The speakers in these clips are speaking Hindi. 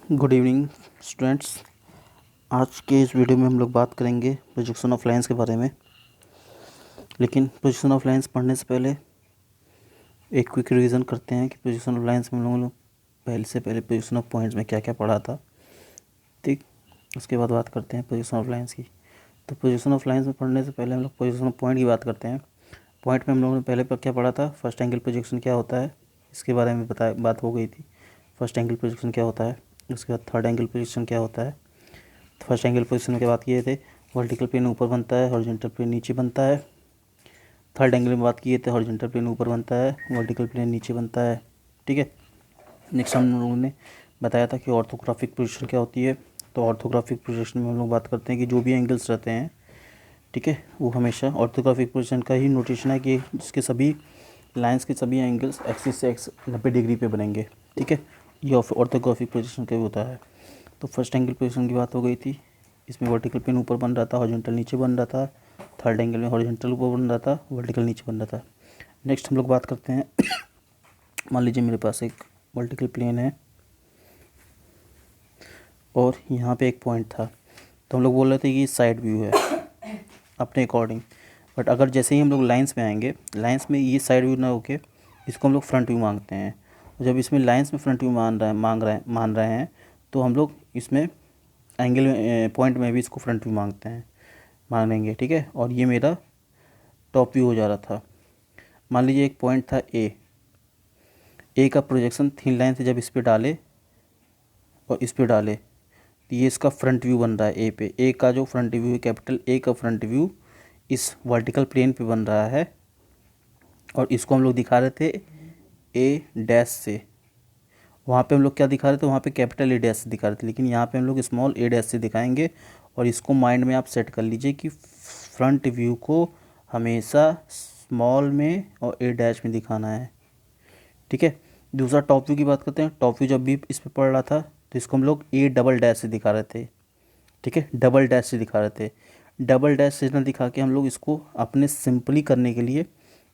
Good evening students. आज के इस वीडियो में हम लोग बात करेंगे प्रोजेक्शन ऑफ लाइंस के बारे में। लेकिन प्रोजेक्शन ऑफ लाइंस पढ़ने से पहले एक क्विक रिवीजन करते हैं कि प्रोजेक्शन ऑफ लाइंस में हम लोगों ने पहले से पहले प्रोजेक्शन ऑफ पॉइंट्स में क्या क्या पढ़ा था। ठीक, उसके बाद बात करते हैं प्रोजेक्शन ऑफ लाइंस की। तो प्रोजेक्शन ऑफ लाइंस में पढ़ने से पहले हम लोग प्रोजेक्शन ऑफ पॉइंट की बात करते हैं। पॉइंट में हम लोगों ने पहले पर क्या पढ़ा था, फर्स्ट एंगल प्रोजेक्शन क्या होता है, इसके बारे में बात हो गई थी। फर्स्ट एंगल प्रोजेक्शन क्या होता है, उसके बाद थर्ड एंगल प्रोजेक्शन क्या होता है। फर्स्ट एंगल पोजीशन की बात किए थे, वर्टिकल प्लेन ऊपर बनता है, हॉरिजॉन्टल प्लेन नीचे बनता है। थर्ड एंगल में बात किए थे, हॉरिजॉन्टल प्लेन ऊपर बनता है, वर्टिकल प्लेन नीचे बनता है। ठीक है। नेक्स्ट हम लोगों ने बताया था कि ऑर्थोग्राफिक पोजीशन क्या होती है। तो ऑर्थोग्राफिक पोजीशन में हम लोग बात करते हैं कि जो भी एंगल्स रहते हैं, ठीक है, वो हमेशा ऑर्थोग्राफिक पोजीशन का ही नोटेशन है कि जिसके सभी लाइंस के सभी एंगल्स एक्सिस से 90 डिग्री पे बनेंगे। ठीक है, ये ऑर्थोग्राफिक पोजीशन का भी होता है। तो फर्स्ट एंगल पोजीशन की बात हो गई थी, इसमें वर्टिकल प्लेन ऊपर बन रहा था, हॉरिजॉन्टल नीचे बन रहा था। थर्ड एंगल में हॉरिजॉन्टल ऊपर बन रहा था, वर्टिकल नीचे बन रहा था। नेक्स्ट हम लोग बात करते हैं मान लीजिए मेरे पास एक वर्टिकल प्लेन है और यहाँ पे एक पॉइंट था, तो हम लोग बोल रहे थे कि साइड व्यू है अपने अकॉर्डिंग। बट अगर जैसे ही हम लोग लाइंस में आएंगे, लाइंस में ये साइड व्यू ना होके इसको हम लोग फ्रंट व्यू मांगते हैं। और जब इसमें लाइंस में फ्रंट व्यू मान रहे हैं तो हम लोग इसमें एंगल में पॉइंट में भी इसको फ्रंट व्यू मांगेंगे। ठीक है, और ये मेरा टॉप व्यू हो जा रहा था। मान लीजिए एक पॉइंट था ए का प्रोजेक्शन थिन लाइन से जब इस पे डाले और इस पे डाले तो ये इसका फ्रंट व्यू बन रहा है। ए का जो फ्रंट व्यू है, कैपिटल ए का फ्रंट व्यू इस वर्टिकल प्लेन पे बन रहा है। और इसको हम लोग दिखा रहे थे ए डैश से। वहाँ पे हम लोग क्या दिखा रहे थे, वहाँ पे कैपिटल ए डैश से दिखा रहे थे, लेकिन यहाँ पे हम लोग स्मॉल ए डैश से दिखाएंगे। और इसको माइंड में आप सेट कर लीजिए कि फ्रंट व्यू को हमेशा स्मॉल में और ए डैश में दिखाना है। ठीक है। दूसरा टॉप व्यू की बात करते हैं। टॉप व्यू जब भी इस पर पड़ रहा था तो इसको हम लोग ए डबल डैश से दिखा रहे थे। ठीक है, डबल डैश से दिखा रहे थे। डबल डैश से ना दिखा के हम लोग इसको अपने सिंपली करने के लिए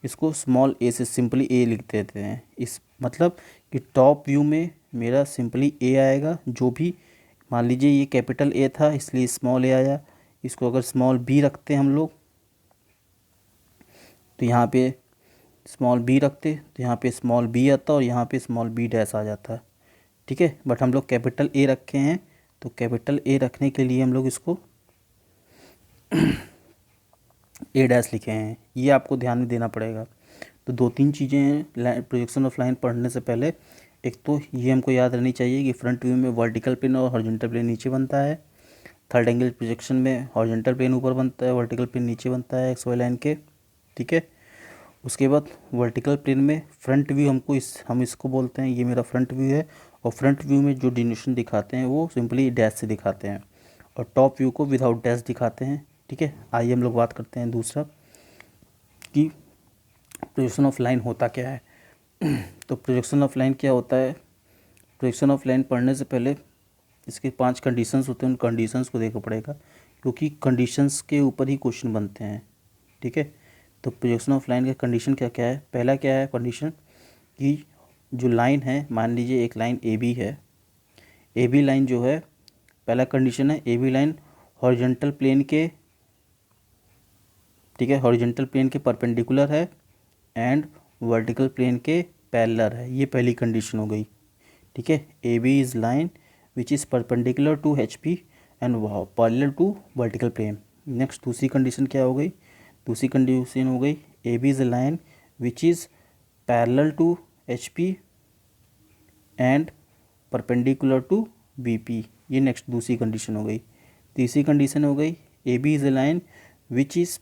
इसको स्मॉल ए से सिंपली ए लिख देते हैं। इस मतलब कि टॉप व्यू में मेरा सिंपली ए आएगा। जो भी मान लीजिए ये कैपिटल ए था इसलिए स्मॉल ए आया। इसको अगर स्मॉल बी रखते हम लोग तो यहाँ पे स्मॉल बी रखते तो यहाँ पे स्मॉल बी आता और यहाँ पे स्मॉल बी डैश आ जाता। ठीक है, बट हम लोग कैपिटल ए रखे हैं तो कैपिटल ए रखने के लिए हम लोग इसको ए डैश लिखे हैं। ये आपको ध्यान में देना पड़ेगा। तो दो तीन चीज़ें हैं प्रोजेक्शन ऑफ लाइन पढ़ने से पहले। एक तो ये हमको याद रहनी चाहिए कि फ्रंट व्यू में वर्टिकल प्लेन और हॉरिजॉन्टल प्लेन नीचे बनता है। थर्ड एंगल प्रोजेक्शन में हॉरिजॉन्टल प्लेन ऊपर बनता है, वर्टिकल प्लेन नीचे बनता है एक्स वाई लाइन के। ठीक है। उसके बाद वर्टिकल प्लेन में फ्रंट व्यू हम इसको बोलते हैं, ये मेरा फ्रंट व्यू है। और फ्रंट व्यू में जो डिनोशन दिखाते हैं वो सिंपली डैश से दिखाते हैं और टॉप व्यू को विदाउट डैश दिखाते हैं। ठीक है, आइए हम लोग बात करते हैं दूसरा कि प्रोजेक्शन ऑफ लाइन होता क्या है। तो प्रोजेक्शन ऑफ लाइन क्या होता है, प्रोजेक्शन ऑफ लाइन पढ़ने से पहले इसके 5 कंडीशंस होते हैं, उन कंडीशंस को देखना पड़ेगा क्योंकि कंडीशंस के ऊपर ही क्वेश्चन बनते हैं। ठीक है, तो प्रोजेक्शन ऑफ लाइन का कंडीशन क्या क्या है। पहला क्या है कंडीशन कि जो लाइन है, मान लीजिए एक लाइन ए बी है। ए बी लाइन जो है, पहला कंडीशन है A B line horizontal plane के, ठीक है, हॉरिजॉन्टल प्लेन के परपेंडिकुलर है एंड वर्टिकल प्लेन के पैरेलल है। ये पहली कंडीशन हो गई। ठीक है, A B is line which is perpendicular to H P and parallel to vertical plane. Next दूसरी कंडीशन क्या हो गई, दूसरी कंडीशन हो गई A B is line which is parallel to H P and perpendicular to B P. ये नेक्स्ट दूसरी कंडीशन हो गई। तीसरी कंडीशन हो गई A B is a line which is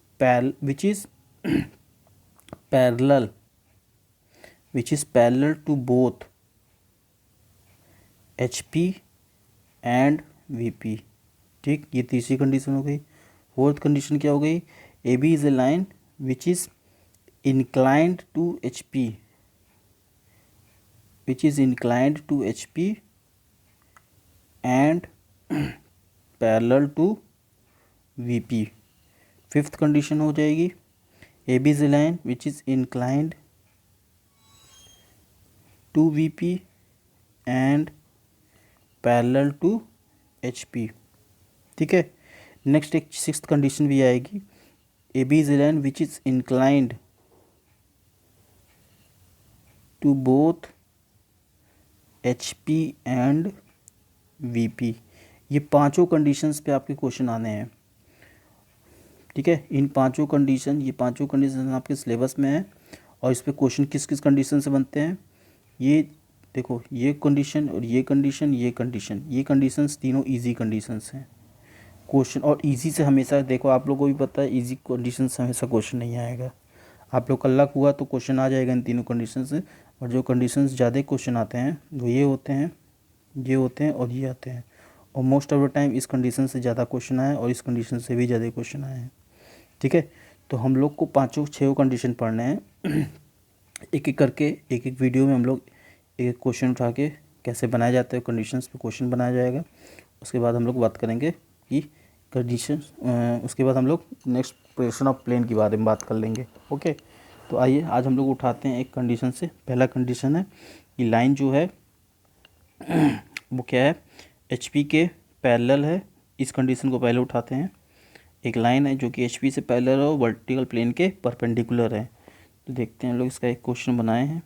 parallel to both H P and V P. ठीक, ये तीसरी कंडीशन हो गई। फोर्थ कंडीशन क्या हो गई, A B is a line which is inclined to HP, which is inclined to HP and parallel to VP। Fifth condition हो जाएगी A B is a line which is inclined to VP and parallel to HP, ठीक है। नेक्स्ट एक सिक्स्थ कंडीशन भी आएगी, AB is a line which is inclined to both HP and VP। ये पांचों कंडीशंस पे आपके क्वेश्चन आने हैं, ठीक है। इन पांचों कंडीशन, ये पांचों कंडीशन आपके सिलेबस में है और इस पे क्वेश्चन किस किस कंडीशन से बनते हैं, ये देखो, ये कंडीशन और ये कंडीशन, ये कंडीशन, ये कंडीशंस तीनों इजी कंडीशंस हैं क्वेश्चन। और इजी से हमेशा देखो, आप लोगों को भी पता है इजी कंडीशन से हमेशा क्वेश्चन नहीं आएगा। आप लोग का लक हुआ तो क्वेश्चन आ जाएगा इन तीनों कंडीशन से, और जो कंडीशंस ज़्यादा क्वेश्चन आते हैं वो ये होते हैं, ये होते हैं और ये आते हैं। और मोस्ट ऑफ द टाइम इस कंडीशन से ज़्यादा क्वेश्चन आए और इस कंडीशन से भी ज़्यादा क्वेश्चन आए हैं, ठीक है। तो हम लोग को पाँचों छः कंडीशन पढ़ने हैं एक एक करके, एक एक वीडियो में हम लोग एक एक क्वेश्चन उठा के कैसे बनाए जाते हैं, कंडीशंस पे क्वेश्चन बनाया जाएगा। उसके बाद हम लोग बात करेंगे कि कंडीशन, उसके बाद हम लोग नेक्स्ट प्रोजेक्शन ऑफ प्लेन के बारे में बात कर लेंगे, ओके। तो आइए आज हम लोग उठाते हैं एक कंडीशन से। पहला कंडीशन है कि लाइन जो है वो क्या है, HP के पैरेलल है। इस कंडीशन को पहले उठाते हैं। एक लाइन है जो कि HP से पैरेलल और वर्टिकल प्लेन के परपेंडिकुलर है। तो देखते हैं हम लोग इसका एक क्वेश्चन बनाए हैं।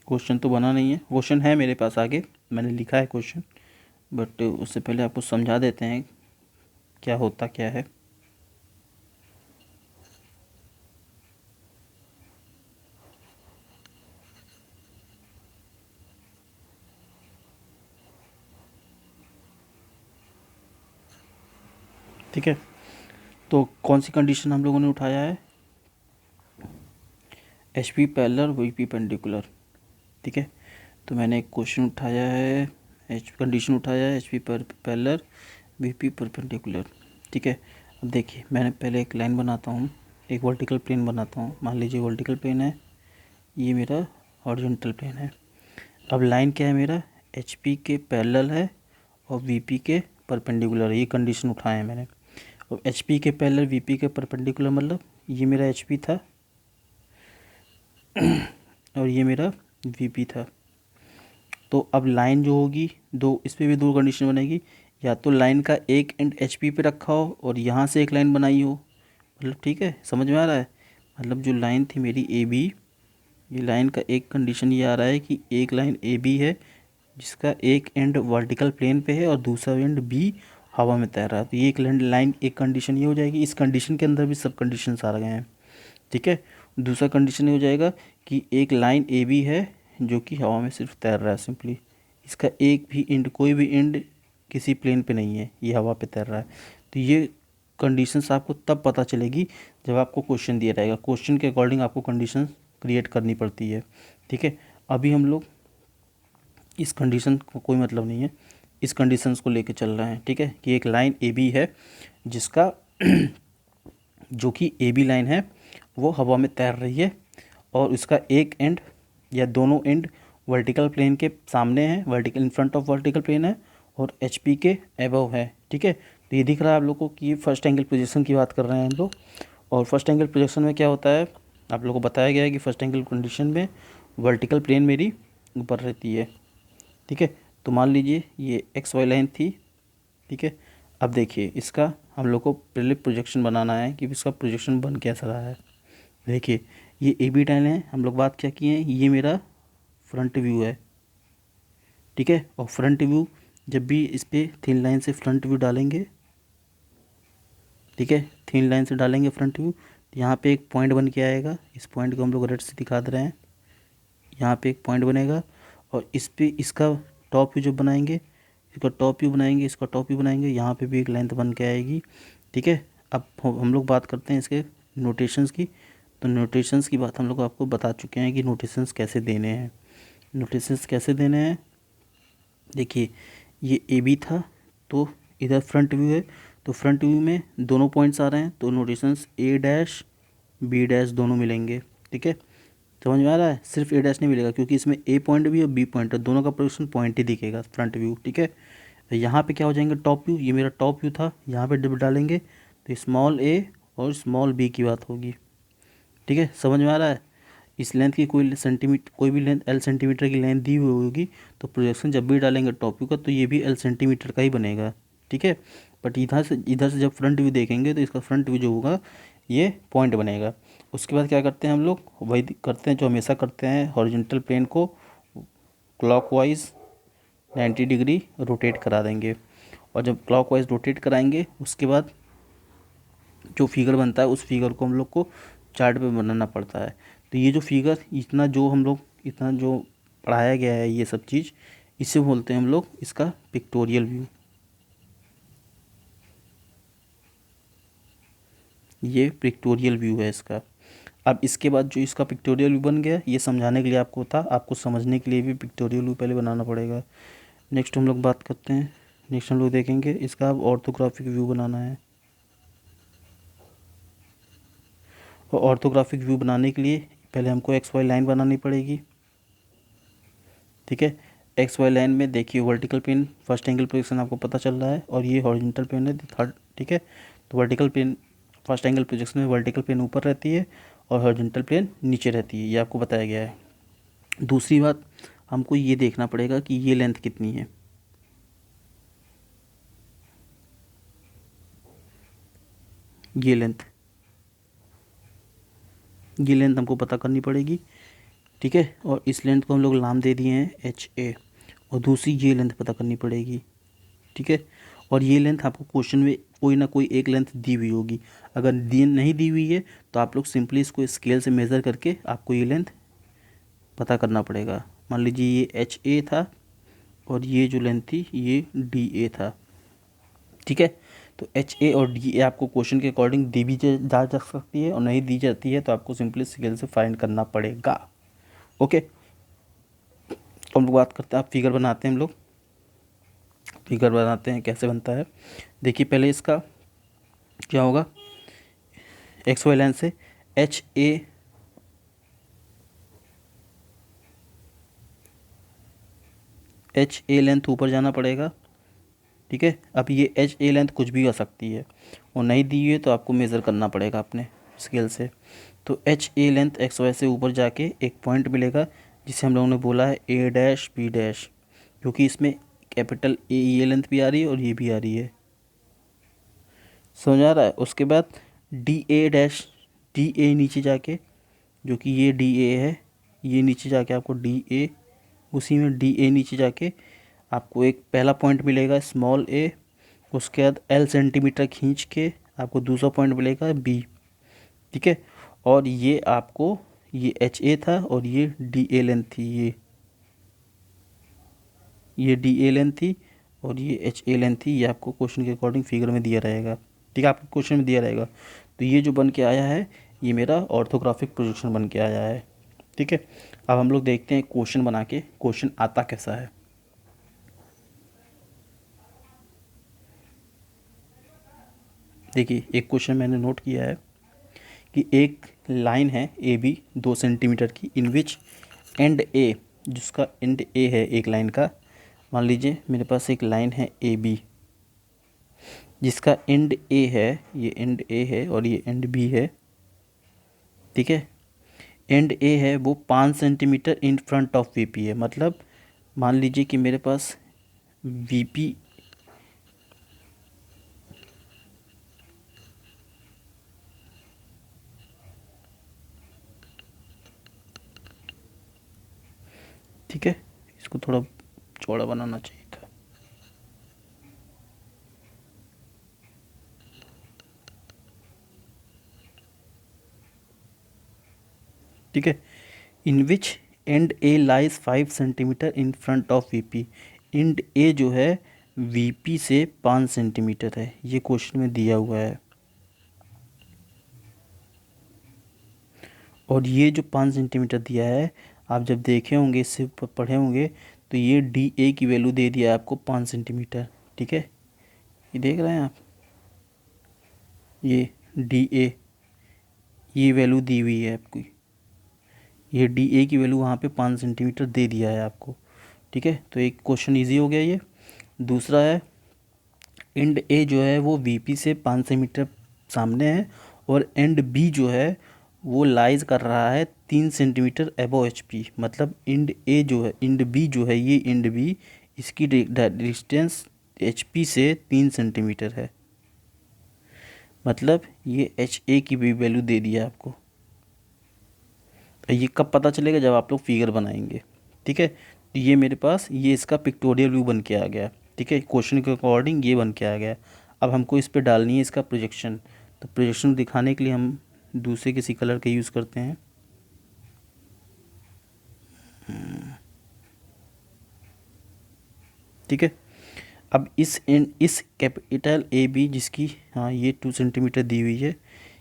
क्वेश्चन तो बना नहीं है, क्वेश्चन है मेरे पास आगे, मैंने लिखा है क्वेश्चन, बट उससे पहले आपको समझा देते हैं क्या होता क्या है। ठीक है, तो कौन सी कंडीशन हम लोगों ने उठाया है, HP पैरेलल VP पेंडिकुलर, ठीक है। तो मैंने एक क्वेश्चन उठाया है, कंडीशन उठाया है HP पैरेलल VP परपेंडिकुलर, ठीक है। अब देखिए, मैंने पहले एक लाइन बनाता हूँ, एक वर्टिकल प्लेन बनाता हूँ। मान लीजिए वर्टिकल प्लेन है, ये मेरा हॉरिजॉन्टल प्लेन है। अब लाइन क्या है मेरा, HP के पैरेलल है और VP के परपेंडिकुलर है। ये कंडीशन उठाए हैं मैंने। और HP के पैरेलल VP के परपेंडिकुलर मतलब ये मेरा HP था और ये मेरा VP था। तो अब लाइन जो होगी, दो, इस पर भी दो कंडीशन बनेगी, या तो लाइन का एक एंड HP पे रखा हो और यहाँ से एक लाइन बनाई हो, मतलब ठीक है, समझ में आ रहा है। मतलब जो लाइन थी मेरी AB, ये लाइन का एक कंडीशन ये आ रहा है कि एक लाइन AB है जिसका एक एंड वर्टिकल प्लेन पे है और दूसरा एंड B हवा में तैर रहा है। तो ये एक लाइन, एक कंडीशन ये हो जाएगी। इस कंडीशन के अंदर भी सब कंडीशंस आ गए हैं, ठीक है। दूसरा कंडीशन ये हो जाएगा कि एक लाइन AB है जो कि हवा में सिर्फ तैर रहा है सिंपली, इसका एक भी एंड, कोई भी एंड किसी प्लेन पे नहीं है, ये हवा पे तैर रहा है। तो ये कंडीशंस आपको तब पता चलेगी जब आपको क्वेश्चन दिया रहेगा। क्वेश्चन के अकॉर्डिंग आपको कंडीशंस क्रिएट करनी पड़ती है, ठीक है। अभी हम लोग इस कंडीशन को, कोई मतलब नहीं है, इस कंडीशंस को लेके चल रहे हैं, ठीक है। कि एक लाइन AB है जिसका जो कि AB लाइन है वो हवा में तैर रही है और उसका एक एंड या दोनों एंड वर्टिकल प्लेन के सामने है, vertical in front of vertical plane है और HP के एबव है, ठीक है। तो ये दिख रहा है आप लोग को कि फर्स्ट एंगल प्रोजेक्शन की बात कर रहे हैं हम लोग। और फर्स्ट एंगल प्रोजेक्शन में क्या होता है, आप लोग को बताया गया है कि फर्स्ट एंगल कंडीशन में वर्टिकल प्लेन मेरी ऊपर रहती है, ठीक है। तो मान लीजिए ये XY लाइन थी, ठीक है। अब देखिए, इसका हम लोग को पहले प्रोजेक्शन बनाना है कि इसका प्रोजेक्शन बन कैसा रहा है। देखिए, ये AB लाइन है, हम लोग बात क्या किए हैं, ये मेरा फ्रंट व्यू है, ठीक है। और फ्रंट व्यू जब भी इस पर थिन लाइन से फ्रंट व्यू डालेंगे, ठीक है, थिन लाइन से डालेंगे फ्रंट व्यू, तो यहाँ पे एक पॉइंट बन के आएगा। इस पॉइंट को हम लोग रेड से दिखा दे रहे हैं, यहाँ पे एक पॉइंट बनेगा और इस पे इसका टॉप व्यू जो बनाएंगे, इसका टॉप व्यू बनाएंगे, इसका टॉप व्यू बनाएंगे, यहाँ पे भी एक लेंथ बन के आएगी, ठीक है। अब हम लोग बात करते हैं इसके नोटेशंस की। तो नोटेशंस की बात हम लोग आपको बता चुके हैं कि नोटेशंस कैसे देने हैं। नोटेशंस कैसे देने हैं, देखिए, ये AB था तो इधर फ्रंट व्यू है, तो फ्रंट व्यू में दोनों पॉइंट्स आ रहे हैं तो नोटेशंस A' B' दोनों मिलेंगे, ठीक है। समझ में आ रहा है, सिर्फ A' नहीं मिलेगा क्योंकि इसमें A पॉइंट भी और B पॉइंट है, दोनों का प्रोजेक्शन पॉइंट ही दिखेगा फ्रंट व्यू, ठीक है। तो यहाँ पे क्या हो जाएंगे, टॉप व्यू, ये मेरा टॉप व्यू था, यहाँ पे जब डालेंगे तो स्मॉल a और स्मॉल b की बात होगी, ठीक है। समझ में आ रहा है। इस लेंथ की कोई भी लेंथ एल सेंटीमीटर की लेंथ दी हुई होगी तो प्रोजेक्शन जब भी डालेंगे टॉप व्यू का तो ये भी एल सेंटीमीटर का ही बनेगा, ठीक है। बट इधर से जब फ्रंट व्यू देखेंगे तो इसका फ्रंट व्यू जो होगा ये पॉइंट बनेगा। उसके बाद क्या करते हैं हम लोग, वही करते हैं जो हमेशा करते हैं, हॉरिजॉन्टल प्लेन को क्लॉकवाइज 90 डिग्री रोटेट करा देंगे। और जब क्लॉकवाइज रोटेट कराएंगे उसके बाद जो फिगर बनता है उस फिगर को हम लोग को चार्ट पे बनाना पड़ता है। तो ये जो फिगर इतना जो पढ़ाया गया है ये सब चीज़, इसे बोलते हैं हम लोग इसका पिक्टोरियल व्यू। ये पिक्टोरियल व्यू है इसका। अब इसके बाद जो इसका पिक्टोरियल व्यू बन गया, ये समझाने के लिए आपको था, आपको समझने के लिए भी पिक्टोरियल व्यू पहले बनाना पड़ेगा। नेक्स्ट हम लोग बात करते हैं, नेक्स्ट हम लोग देखेंगे इसका अब ऑर्थोग्राफिक व्यू बनाना है। और ऑर्थोग्राफिक व्यू बनाने के लिए पहले हमको एक्स वाई लाइन बनानी पड़ेगी, ठीक है। एक्स वाई लाइन में देखिए vertical plane first angle projection आपको पता चल रहा है और ये हॉरिजॉन्टल प्लेन है थर्ड, ठीक है। तो vertical plane first angle projection में वर्टिकल प्लेन ऊपर रहती है और हॉरिजॉन्टल प्लेन नीचे रहती है, ये आपको बताया गया है। दूसरी बात, हमको ये देखना पड़ेगा कि ये लेंथ कितनी है। ये लेंथ हमको पता करनी पड़ेगी, ठीक है। और इस लेंथ को हम लोग नाम दे दिए हैं एच ए, और दूसरी ये लेंथ पता करनी पड़ेगी, ठीक है। और ये लेंथ आपको क्वेश्चन में कोई ना कोई एक लेंथ दी हुई होगी, अगर नहीं दी हुई है तो आप लोग सिंपली इसको स्केल से मेज़र करके आपको ये लेंथ पता करना पड़ेगा। मान लीजिए ये एच ए था और ये जो लेंथ थी ये डी ए था, ठीक है। तो एच ए और डी ए आपको क्वेश्चन के अकॉर्डिंग दी भी जा सकती है और नहीं दी जाती है तो आपको सिंपली स्केल से फाइंड करना पड़ेगा, ओके। तो हम लोग बात करते हैं, आप फिगर बनाते हैं, हम लोग फिगर बनाते हैं, कैसे बनता है देखिए। पहले इसका क्या होगा, एक्स वाई लाइन से एच ए लेंथ ऊपर जाना पड़ेगा, ठीक है। अब ये एच ए लेंथ कुछ भी हो सकती है और नहीं दी हुई है तो आपको मेज़र करना पड़ेगा अपने स्केल से। तो H A length X Y से ऊपर जाके एक पॉइंट मिलेगा जिसे हम लोगों ने बोला है ए डैश बी डैश, क्योंकि इसमें कैपिटल ए ये लेंथ भी आ रही है और ये भी आ रही है, समझ आ रहा है। उसके बाद D A dash, D A नीचे जाके, जो कि ये डी ए है, ये नीचे जाके आपको डी ए, उसी में डी ए नीचे जाके आपको एक पहला पॉइंट मिलेगा स्मॉल ए, उसके बाद एल सेंटीमीटर खींच के आपको दूसरा पॉइंट मिलेगा बी, ठीक है। और ये आपको ये एच ए था और ये डी ए लेंथ थी, ये डी ए लेंथ थी और ये एच ए लेंथ थी, ये आपको क्वेश्चन के अकॉर्डिंग फिगर में दिया रहेगा, ठीक है, आपको क्वेश्चन में दिया रहेगा। तो ये जो बन के आया है ये मेरा ऑर्थोग्राफिक प्रोजेक्शन बन के आया है, ठीक है। अब हम लोग देखते हैं क्वेश्चन बना के क्वेश्चन आता कैसा है। देखिए एक क्वेश्चन मैंने नोट किया है कि एक लाइन है ए बी 2 सेंटीमीटर की, इन विच एंड ए, जिसका एंड ए है एक लाइन का, मान लीजिए मेरे पास एक लाइन है ए बी जिसका एंड ए है, ये एंड ए है और ये एंड बी है, ठीक है। एंड ए है वो 5 centimetre in front of V P है, मतलब मान लीजिए कि मेरे पास वी पी ठीक है, इसको थोड़ा चौड़ा बनाना चाहिए था, ठीक है। In which and A lies 5 centimetre in front of V P, and A जो है वी पी से 5 सेंटीमीटर है, ये क्वेश्चन में दिया हुआ है। और ये जो 5 सेंटीमीटर दिया है, आप जब देखे होंगे इससे पढ़े होंगे तो ये डी ए की वैल्यू दे दिया है आपको 5 सेंटीमीटर, ठीक है। ये देख रहे हैं आप, ये डी ए, ये वैल्यू दी हुई है आपकी, ये डी ए की वैल्यू वहाँ पे 5 सेंटीमीटर दे दिया है आपको, ठीक है। तो एक क्वेश्चन इजी हो गया ये। दूसरा है एंड ए जो है वो वी पी से 5 सेंटीमीटर सामने है और एंड बी जो है वो लाइज कर रहा है 3 सेंटीमीटर एबो HP, मतलब इंड ए जो है, इंड बी जो है, ये इंड बी, इसकी डिस्टेंस HP से 3 सेंटीमीटर है। मतलब ये HA की भी वैल्यू दे दी है आपको। ये कब पता चलेगा? जब आप लोग फिगर बनाएंगे। ठीक है, तो ये मेरे पास ये इसका पिक्टोरियल व्यू बन के आ गया। ठीक है, क्वेश्चन के अकॉर्डिंग ये बन के आ गया। अब हमको इस पे डालनी है इसका प्रोजेक्शन। तो प्रोजेक्शन दिखाने के लिए हम दूसरे किसी कलर का यूज़ करते हैं। ठीक है, अब इस कैपिटल AB जिसकी, हाँ, ये 2 सेंटीमीटर दी हुई है,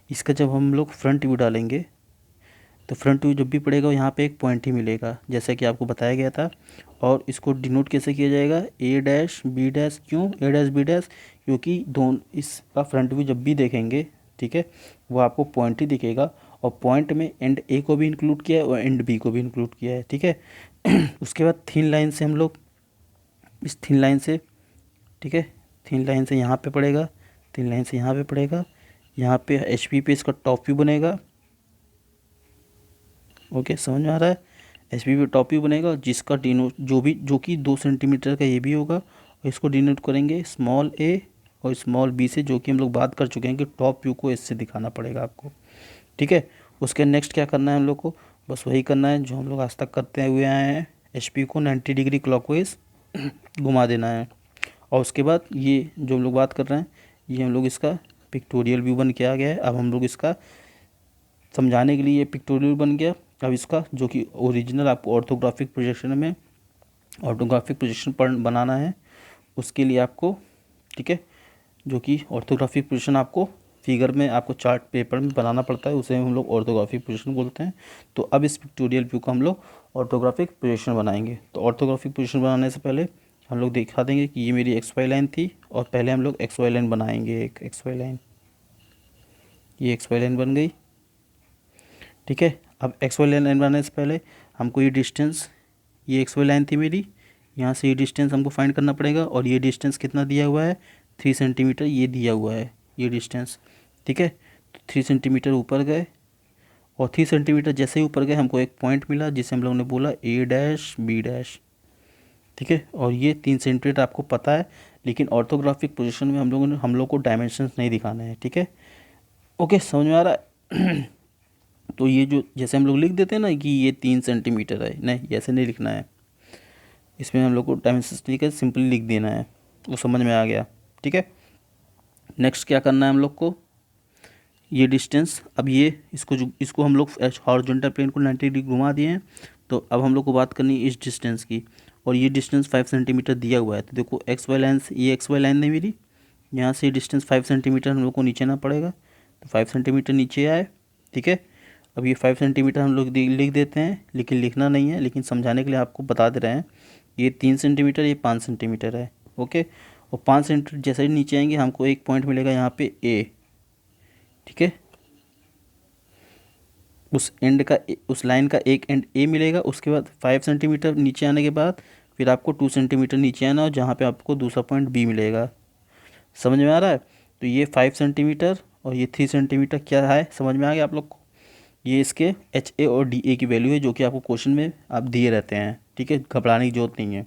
इसका जब हम लोग फ्रंट व्यू डालेंगे तो फ्रंट व्यू जब भी पड़ेगा यहाँ पे एक पॉइंट ही मिलेगा, जैसा कि आपको बताया गया था। और इसको डिनोट कैसे किया जाएगा? A', B'। क्यों A', B'? क्योंकि दोनों इसका फ्रंट व्यू जब भी देखेंगे, ठीक है, वो आपको पॉइंट ही दिखेगा। और पॉइंट में एंड A को भी इंक्लूड किया है और एंड B को भी इंक्लूड किया है। ठीक है उसके बाद थिन लाइन से हम लोग, इस थिन लाइन से, ठीक है, थिन लाइन से यहाँ पे पड़ेगा, थिन लाइन से यहाँ पे पड़ेगा, यहाँ पे HP पे इसका टॉप व्यू बनेगा। ओके, समझ में आ रहा है? HP पे टॉप व्यू बनेगा, जिसका डिनोट जो कि 2 सेंटीमीटर का ये भी होगा, और इसको डिनोट करेंगे स्मॉल a और स्मॉल b से, जो कि हम लोग बात कर चुके हैं कि टॉप व्यू को इससे दिखाना पड़ेगा आपको। ठीक है, उसके नेक्स्ट क्या करना है हम लोग को? बस वही करना है जो हम लोग आज तक करते हुए आए हैं। HP को 90 डिग्री क्लॉकवाइज घुमा देना है। और उसके बाद ये जो हम लोग बात कर रहे हैं, ये हम लोग इसका पिक्टोरियल व्यू बन के आ गया है। अब हम लोग इसका समझाने के लिए ये पिक्टोरियल बन गया। अब इसका जो कि ओरिजिनल आपको ऑर्थोग्राफिक प्रोजेक्शन में ऑर्थोग्राफिक प्रोजेक्शन बनाना है, उसके लिए आपको, ठीक है, जो कि ऑर्थोग्राफिक प्रोजेक्शन आपको फिगर में, आपको चार्ट पेपर में बनाना पड़ता है, उसे हम लोग ऑर्थोग्राफिक प्रोजेक्शन बोलते हैं। तो अब इस पिक्टोरियल व्यू को हम लोग ऑर्थोग्राफिक प्रोजेक्शन बनाएंगे। तो ऑर्थोग्राफिक प्रोजेक्शन बनाने से पहले हम लोग दिखा देंगे कि ये मेरी XY लाइन थी, और पहले हम लोग XY लाइन बनाएंगे। एक XY लाइन, ये XY लाइन बन गई। ठीक है, अब XY लाइन बनाने से पहले हमको ये डिस्टेंस, ये XY लाइन थी मेरी, यहाँ से ये डिस्टेंस हमको फाइंड करना पड़ेगा। और ये डिस्टेंस कितना दिया हुआ है? 3 सेंटीमीटर ये दिया हुआ है, ये डिस्टेंस। ठीक है, तो 3 सेंटीमीटर ऊपर गए, और 3 सेंटीमीटर जैसे ही ऊपर गए हमको एक पॉइंट मिला, जिसे हम लोगों ने बोला A', B'। ठीक है, और ये 3 सेंटीमीटर आपको पता है, लेकिन ऑर्थोग्राफिक पोजीशन में हम लोग को डायमेंशंस नहीं दिखाने हैं। ठीक है, ओके, समझ में आ रहा है? तो ये जो जैसे हम लोग लिख देते हैं ना कि ये 3 सेंटीमीटर है, नहीं, ऐसे नहीं लिखना है। इसमें हम लोग को डायमेंशंस नहीं, सिंपली लिख देना है। वो समझ में आ गया? ठीक है, नेक्स्ट क्या करना है हम लोग को? ये डिस्टेंस, अब ये इसको हम लोग हॉरिजॉन्टल प्लेन को 90 डिग्री घुमा दिए हैं। तो अब हम लोग को बात करनी है इस डिस्टेंस की, और ये डिस्टेंस 5 सेंटीमीटर दिया हुआ है। तो देखो XY लाइन से, ये XY लाइन है मेरी, यहाँ से डिस्टेंस 5 सेंटीमीटर हम लोग को नीचे आना पड़ेगा। तो 5 सेंटीमीटर नीचे आए। ठीक है, अब ये 5 सेंटीमीटर हम लोग लिख देते हैं, लेकिन लिखना नहीं है, लेकिन समझाने के लिए आपको बता दे रहे हैं। ये 3 सेंटीमीटर, ये 5 सेंटीमीटर है। ओके, और 5 सेंटीमीटर जैसे ही नीचे आएंगे हमको एक पॉइंट मिलेगा यहाँ पे A। ठीक है, उस लाइन का एक एंड A मिलेगा। उसके बाद 5 सेंटीमीटर नीचे आने के बाद फिर आपको 2 सेंटीमीटर नीचे आना, और जहाँ पे आपको दूसरा पॉइंट B मिलेगा। समझ में आ रहा है? तो ये 5 सेंटीमीटर और ये 3 सेंटीमीटर क्या है, समझ में आ गया आप लोग को? ये इसके HA और DA की वैल्यू है, जो कि आपको क्वेश्चन में आप दिए रहते हैं। ठीक है, घबराने की जरूरत नहीं है।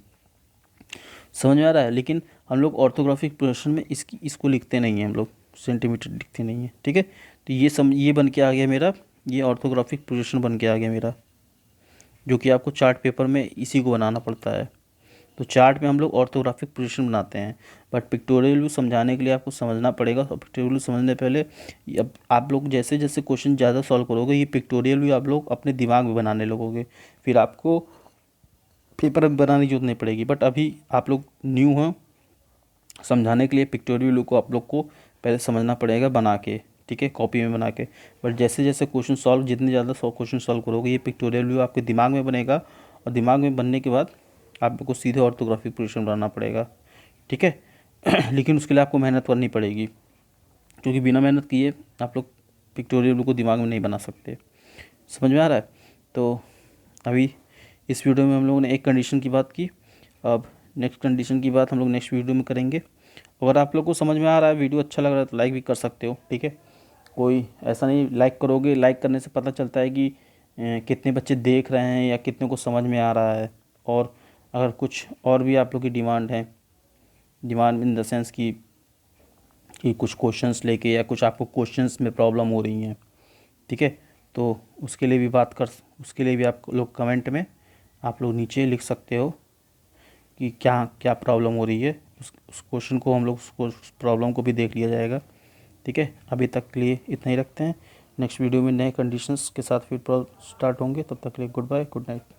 समझ में आ रहा है? लेकिन हम लोग ऑर्थोग्राफिक प्रोजेक्शन में इसको लिखते नहीं हैं, हम लोग सेंटीमीटर लिखते नहीं हैं। ठीक है, तो ये बन के आ गया मेरा, ये ऑर्थोग्राफिक प्रोजेक्शन बन के आ गया मेरा, जो कि आपको चार्ट पेपर में इसी को बनाना पड़ता है। तो चार्ट में हम लोग ऑर्थोग्राफिक पोजीशन बनाते हैं, बट पिक्टोरियल व्यू समझाने के लिए आपको समझना पड़ेगा। और पिक्टोरियल व्यू समझने पहले अब आप लोग जैसे जैसे क्वेश्चन ज़्यादा सॉल्व करोगे, ये पिक्टोरियल व्यू आप लोग अपने दिमाग में बनाने लगोगे, फिर आपको पेपर में बनाने की जरूरत नहीं पड़ेगी। बट अभी आप लोग न्यू हैं, समझाने के लिए पिक्टोरियल व्यू को आप लोग को पहले समझना पड़ेगा बना के। ठीक है, कॉपी में बना के। बट जैसे जैसे क्वेश्चन सॉल्व, जितने ज़्यादा क्वेश्चन सॉल्व करोगे, ये पिक्टोरियल व्यू आपके दिमाग में बनेगा, और दिमाग में बनने के बाद आपको सीधे ऑर्थोग्राफिक पोजीशन बनाना पड़ेगा। ठीक है लेकिन उसके लिए आपको मेहनत करनी पड़ेगी, क्योंकि बिना मेहनत किए आप लोग पिक्टोरियल व्यू को दिमाग में नहीं बना सकते। समझ में आ रहा है? तो अभी इस वीडियो में हम लोगों ने एक कंडीशन की बात की, अब नेक्स्ट कंडीशन की बात हम लोग नेक्स्ट वीडियो में करेंगे। अगर आप लोग को समझ में आ रहा है, वीडियो अच्छा लग रहा है, तो लाइक भी कर सकते हो। ठीक है, कोई ऐसा नहीं, लाइक करोगे, लाइक करने से पता चलता है कि कितने बच्चे देख रहे हैं या कितने को समझ में आ रहा है। और अगर कुछ और भी आप लोग की डिमांड है, डिमांड इन द सेंस कि कुछ क्वेश्चंस लेके या कुछ आपको क्वेश्चंस में प्रॉब्लम हो रही हैं, ठीक है, तो उसके लिए भी आप लोग कमेंट में आप लोग नीचे लिख सकते हो कि क्या क्या प्रॉब्लम हो रही है। उस क्वेश्चन को हम लोग उस प्रॉब्लम को भी देख लिया जाएगा, ठीक है। अभी तक के लिए इतना ही रखते हैं। नेक्स्ट वीडियो में नए कंडीशंस के साथ फिर स्टार्ट होंगे। तब तक के लिए गुड बाय, गुड नाइट।